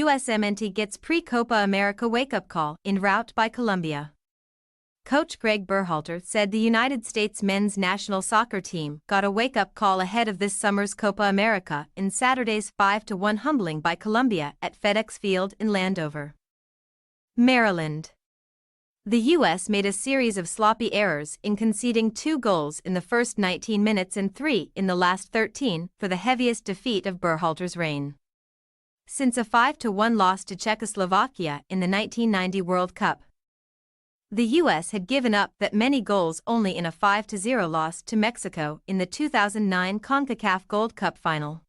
USMNT gets pre-Copa America wake-up call in rout by Colombia. Coach Greg Berhalter said the United States men's national soccer team got a wake-up call ahead of this summer's Copa America in Saturday's 5-1 humbling by Colombia at FedEx Field in Landover, Maryland. The U.S. made a series of sloppy errors in conceding 2 goals in the first 19 minutes and 3 in the last 13 for the heaviest defeat of Berhalter's reign since a 5-1 loss to Czechoslovakia in the 1990 World Cup. The U.S. had given up that many goals only in a 5-0 loss to Mexico in the 2009 CONCACAF Gold Cup final.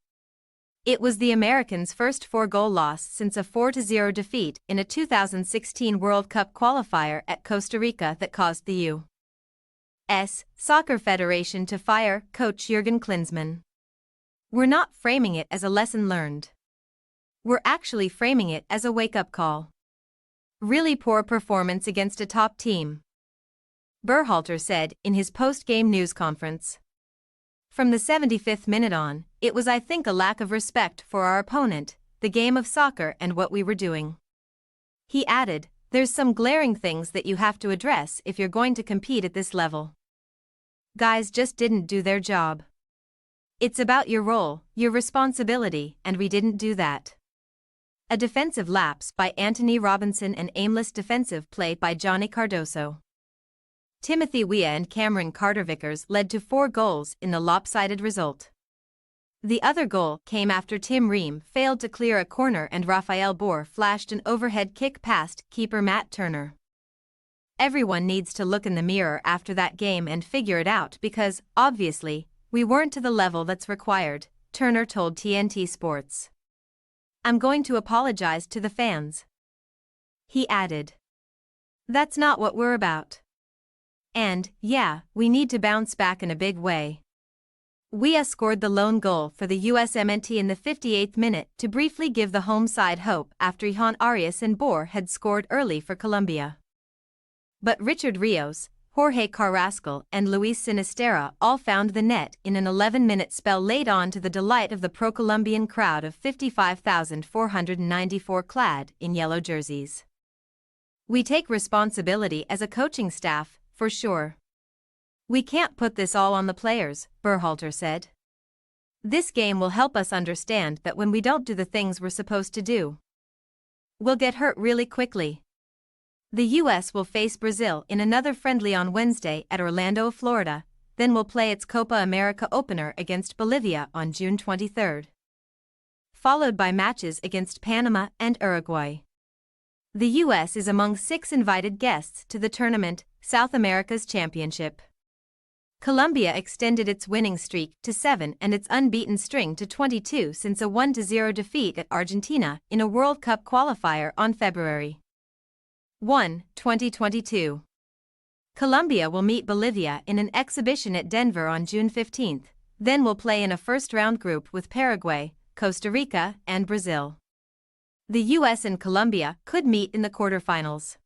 It was the Americans' first 4-goal loss since a 4-0 defeat in a 2016 World Cup qualifier at Costa Rica that caused the U.S. Soccer Federation to fire coach Jurgen Klinsmann. We're not framing it as a lesson learned. We're actually framing it as a wake-up call. Really poor performance against a top team, Berhalter said in his post-game news conference. From the 75th minute on, it was, I think, a lack of respect for our opponent, the game of soccer, and what we were doing. He added, there's some glaring things that you have to address if you're going to compete at this level. Guys just didn't do their job. It's about your role, your responsibility, and we didn't do that. A defensive lapse by Anthony Robinson and aimless defensive play by Johnny Cardoso. Timothy Weah and Cameron Carter-Vickers led to 4 goals in the lopsided result. The other goal came after Tim Ream failed to clear a corner and Rafael Bohr flashed an overhead kick past keeper Matt Turner. Everyone needs to look in the mirror after that game and figure it out because, obviously, we weren't to the level that's required, Turner told TNT Sports. I'm going to apologize to the fans, he added. That's not what we're about. And, yeah, we need to bounce back in a big way. Weah scored the lone goal for the USMNT in the 58th minute to briefly give the home side hope after Ihan Arias and Bohr had scored early for Colombia. But Richard Rios, Jorge Carrascal and Luis Sinisterra all found the net in an 11-minute spell late on to the delight of the pro-Colombian crowd of 55,494 clad in yellow jerseys. We take responsibility as a coaching staff, for sure. We can't put this all on the players, Berhalter said. This game will help us understand that when we don't do the things we're supposed to do, we'll get hurt really quickly. The U.S. will face Brazil in another friendly on Wednesday at Orlando, Florida, then will play its Copa America opener against Bolivia on June 23, followed by matches against Panama and Uruguay. The U.S. is among 6 invited guests to the tournament, South America's championship. Colombia extended its winning streak to 7 and its unbeaten string to 22 since a 1-0 defeat at Argentina in a World Cup qualifier on February 1, 2022. Colombia will meet Bolivia in an exhibition at Denver on June 15, then will play in a first-round group with Paraguay, Costa Rica, and Brazil. The U.S. and Colombia could meet in the quarterfinals.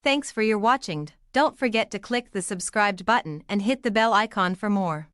Thanks for your watching. Don't forget to click the subscribed button and hit the bell icon for more.